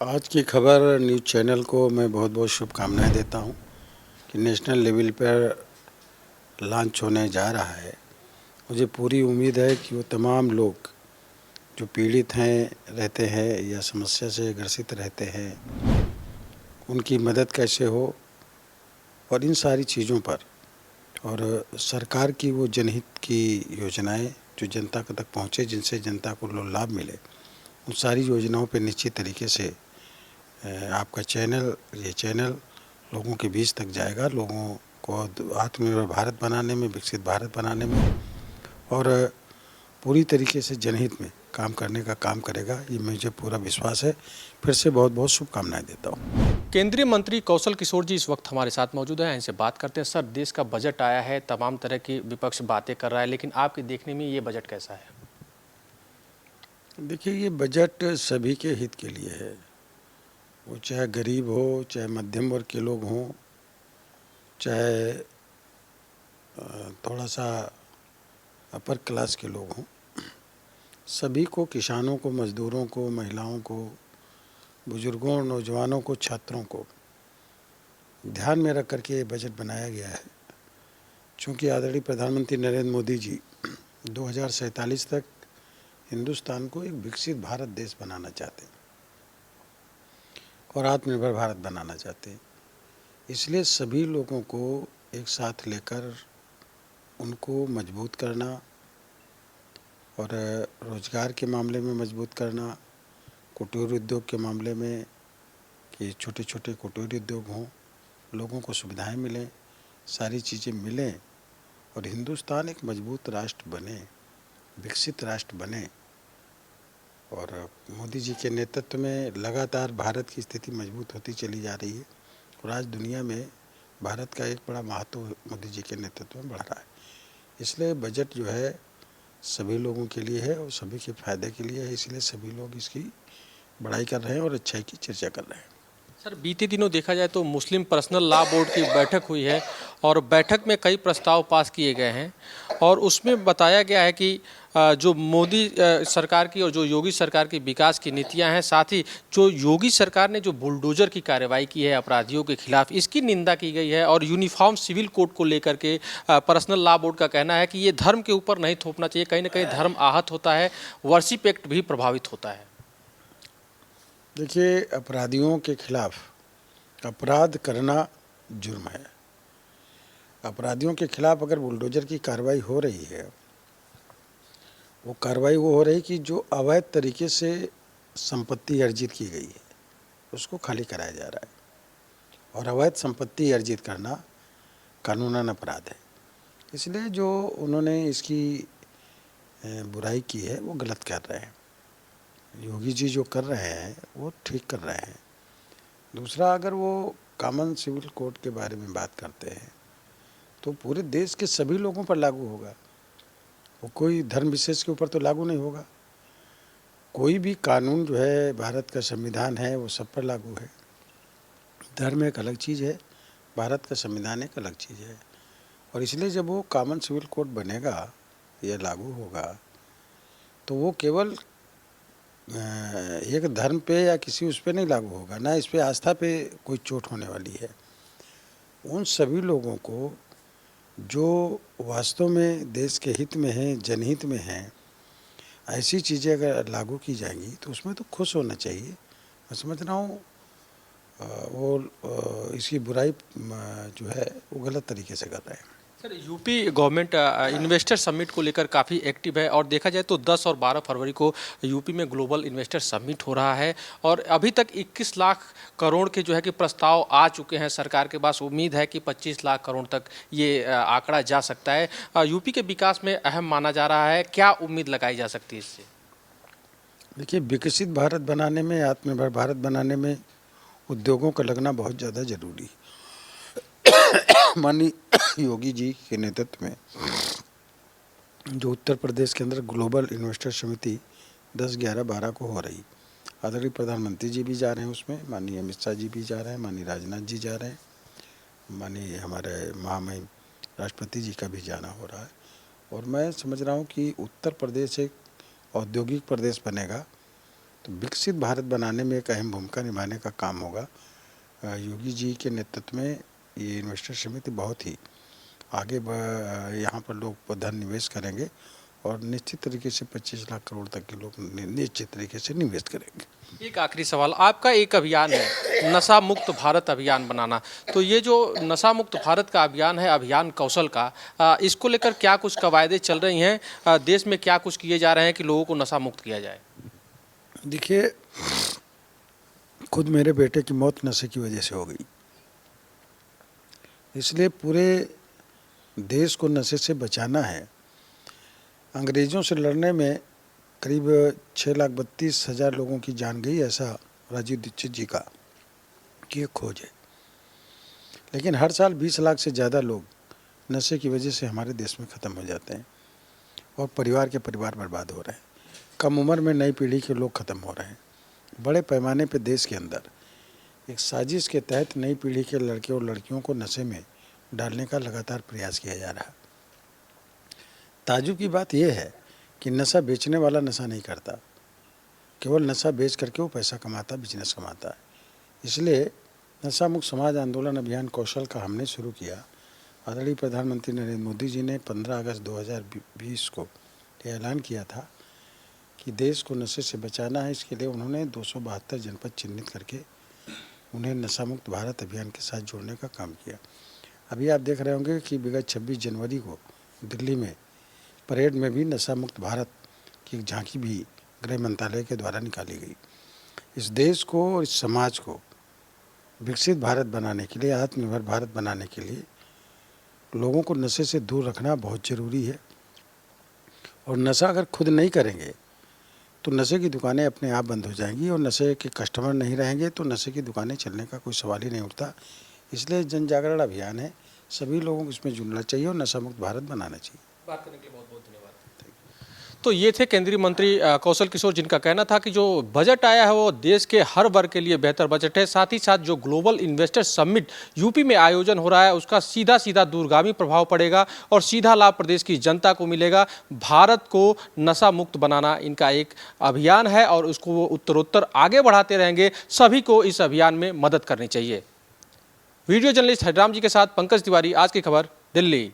आज की खबर न्यूज़ चैनल को मैं बहुत बहुत शुभकामनाएं देता हूं कि नेशनल लेवल पर लॉन्च होने जा रहा है। मुझे पूरी उम्मीद है कि वो तमाम लोग जो पीड़ित हैं रहते हैं या समस्या से ग्रसित रहते हैं, उनकी मदद कैसे हो और इन सारी चीज़ों पर, और सरकार की वो जनहित की योजनाएं जो जनता तक पहुँचे, जिनसे जनता को लाभ मिले, उन सारी योजनाओं पर निश्चित तरीके से आपका ये चैनल लोगों के बीच तक जाएगा, लोगों को आत्मनिर्भर भारत बनाने में, विकसित भारत बनाने में और पूरी तरीके से जनहित में काम करने का काम करेगा, ये मुझे पूरा विश्वास है। फिर से बहुत बहुत शुभकामनाएं देता हूँ। केंद्रीय मंत्री कौशल किशोर जी इस वक्त हमारे साथ मौजूद हैं, इनसे बात करते हैं। सर, देश का बजट आया है, तमाम तरह की विपक्ष बातें कर रहा है, लेकिन आपके देखने में ये बजट कैसा है? देखिए, ये बजट सभी के हित के लिए है। वो चाहे गरीब हो, चाहे मध्यम वर्ग के लोग हों, चाहे थोड़ा सा अपर क्लास के लोग हों, सभी को, किसानों को, मज़दूरों को, महिलाओं को, बुजुर्गों, नौजवानों को, छात्रों को ध्यान में रख करके ये बजट बनाया गया है। चूँकि आदरणीय प्रधानमंत्री नरेंद्र मोदी जी 2047 तक हिंदुस्तान को एक विकसित भारत देश बनाना चाहते हैं और आत्मनिर्भर भारत बनाना चाहते हैं। इसलिए सभी लोगों को एक साथ लेकर उनको मजबूत करना और रोज़गार के मामले में मजबूत करना, कुटीर उद्योग के मामले में कि छोटे छोटे कुटीर उद्योग हों, लोगों को सुविधाएं मिलें, सारी चीज़ें मिलें और हिंदुस्तान एक मजबूत राष्ट्र बने, विकसित राष्ट्र बने। और मोदी जी के नेतृत्व में लगातार भारत की स्थिति मजबूत होती चली जा रही है और आज दुनिया में भारत का एक बड़ा महत्व मोदी जी के नेतृत्व में बढ़ रहा है। इसलिए बजट जो है सभी लोगों के लिए है और सभी के फायदे के लिए है, इसलिए सभी लोग इसकी बड़ाई कर रहे हैं और अच्छाई की चर्चा कर रहे हैं। सर, बीते दिनों देखा जाए तो मुस्लिम पर्सनल लॉ बोर्ड की बैठक हुई है और बैठक में कई प्रस्ताव पास किए गए हैं और उसमें बताया गया है कि जो मोदी सरकार की और जो योगी सरकार की विकास की नीतियां हैं, साथ ही जो योगी सरकार ने जो बुलडोजर की कार्रवाई की है अपराधियों के खिलाफ, इसकी निंदा की गई है। और यूनिफॉर्म सिविल कोड को लेकर के पर्सनल लॉ बोर्ड का कहना है कि ये धर्म के ऊपर नहीं थोपना चाहिए, कहीं ना कहीं धर्म आहत होता है, वर्शिप एक्ट भी प्रभावित होता है। देखिए, अपराधियों के खिलाफ अपराध करना जुर्म है। अपराधियों के खिलाफ अगर बुलडोजर की कार्रवाई हो रही है, वो कार्रवाई वो हो रही कि जो अवैध तरीके से संपत्ति अर्जित की गई है उसको खाली कराया जा रहा है और अवैध संपत्ति अर्जित करना कानूनन अपराध है। इसलिए जो उन्होंने इसकी बुराई की है वो गलत कर रहे हैं। योगी जी जो कर रहे हैं वो ठीक कर रहे हैं। दूसरा, अगर वो कॉमन सिविल कोड के बारे में बात करते हैं तो पूरे देश के सभी लोगों पर लागू होगा, वो कोई धर्म विशेष के ऊपर तो लागू नहीं होगा। कोई भी कानून जो है, भारत का संविधान है, वो सब पर लागू है। धर्म एक अलग चीज़ है, भारत का संविधान एक अलग चीज़ है। और इसलिए जब वो कॉमन सिविल कोड बनेगा या लागू होगा तो वो केवल एक धर्म पे या किसी उस पे नहीं लागू होगा, ना इस पे आस्था पे कोई चोट होने वाली है। उन सभी लोगों को जो वास्तव में देश के हित में हैं, जनहित में हैं, ऐसी चीज़ें अगर लागू की जाएंगी तो उसमें तो खुश होना चाहिए। मैं समझ रहा हूँ वो इसकी बुराई जो है वो गलत तरीके से कर रहे हैं। Sir, UP government investor summit को लेकर काफ़ी एक्टिव है और देखा जाए तो 10 और 12 फरवरी को यूपी में ग्लोबल इन्वेस्टर समिट हो रहा है और अभी तक 21 लाख करोड़ के जो है कि प्रस्ताव आ चुके हैं सरकार के पास। उम्मीद है कि 25 लाख करोड़ तक ये आंकड़ा जा सकता है। यूपी के विकास में अहम माना जा रहा है, क्या उम्मीद लगाई जा सकती है इससे? देखिए, विकसित भारत बनाने में, आत्मनिर्भर भारत बनाने में उद्योगों का लगना बहुत ज़्यादा ज़रूरी है। माननीय योगी जी के नेतृत्व में जो उत्तर प्रदेश के अंदर ग्लोबल इन्वेस्टर समिति 10, 11, 12 को हो रही, आदरणीय प्रधानमंत्री जी भी जा रहे हैं उसमें, माननीय अमित शाह जी भी जा रहे हैं, माननीय राजनाथ जी जा रहे हैं, माननीय हमारे महामहिम राष्ट्रपति जी का भी जाना हो रहा है। और मैं समझ रहा हूँ कि उत्तर प्रदेश एक औद्योगिक प्रदेश बनेगा तो विकसित भारत बनाने में एक अहम भूमिका निभाने का काम होगा। योगी जी के नेतृत्व में ये इन्वेस्टर समिति बहुत ही आगे यहाँ पर लोग धन निवेश करेंगे और निश्चित तरीके से 25 लाख करोड़ तक के लोग निश्चित तरीके से निवेश करेंगे। एक आखिरी सवाल, आपका एक अभियान है नशा मुक्त भारत अभियान बनाना, तो ये जो नशा मुक्त भारत का अभियान है, अभियान कौशल का, इसको लेकर क्या कुछ कवायदे चल रही हैं, देश में क्या कुछ किए जा रहे हैं कि लोगों को नशा मुक्त किया जाए? देखिए, खुद मेरे बेटे की मौत नशे की वजह से हो गई, इसलिए पूरे देश को नशे से बचाना है। अंग्रेज़ों से लड़ने में करीब 6,32,000 लोगों की जान गई, ऐसा राजीव दीक्षित जी का की एक खोज है। लेकिन हर साल 20 लाख से ज़्यादा लोग नशे की वजह से हमारे देश में ख़त्म हो जाते हैं और परिवार के परिवार बर्बाद हो रहे हैं। कम उम्र में नई पीढ़ी के लोग ख़त्म हो रहे हैं। बड़े पैमाने पर देश के अंदर एक साजिश के तहत नई पीढ़ी के लड़के और लड़कियों को नशे में डालने का लगातार प्रयास किया जा रहा है। ताज्जुब की बात यह है कि नशा बेचने वाला नशा नहीं करता, केवल नशा बेच करके वो पैसा कमाता, बिजनेस कमाता है। इसलिए नशा मुक्त समाज आंदोलन अभियान कौशल का हमने शुरू किया। आदरणीय प्रधानमंत्री नरेंद्र मोदी जी ने 15 अगस्त 2020 को यह ऐलान किया था कि देश को नशे से बचाना है। इसके लिए उन्होंने 272 जनपद चिन्हित करके उन्हें नशा मुक्त भारत अभियान के साथ जोड़ने का काम किया। अभी आप देख रहे होंगे कि विगत 26 जनवरी को दिल्ली में परेड में भी नशा मुक्त भारत की एक झांकी भी गृह मंत्रालय के द्वारा निकाली गई। इस देश को और इस समाज को विकसित भारत बनाने के लिए, आत्मनिर्भर भारत बनाने के लिए लोगों को नशे से दूर रखना बहुत ज़रूरी है। और नशा अगर खुद नहीं करेंगे तो नशे की दुकानें अपने आप बंद हो जाएंगी और नशे के कस्टमर नहीं रहेंगे तो नशे की दुकानें चलने का कोई सवाल ही नहीं उठता। इसलिए जन जागरण अभियान है, सभी लोगों को इसमें जुड़ना चाहिए और नशा मुक्त भारत बनाना चाहिए। बात करने के लिए बहुत बहुत धन्यवाद। तो ये थे केंद्रीय मंत्री कौशल किशोर, जिनका कहना था कि जो बजट आया है वो देश के हर वर्ग के लिए बेहतर बजट है। साथ ही साथ जो ग्लोबल इन्वेस्टर समिट यूपी में आयोजन हो रहा है उसका सीधा सीधा दूरगामी प्रभाव पड़ेगा और सीधा लाभ प्रदेश की जनता को मिलेगा। भारत को नशा मुक्त बनाना इनका एक अभियान है और उसको वो उत्तरोत्तर आगे बढ़ाते रहेंगे। सभी को इस अभियान में मदद करनी चाहिए। वीडियो जर्नलिस्ट हरिराम जी के साथ पंकज तिवारी, आज की खबर, दिल्ली।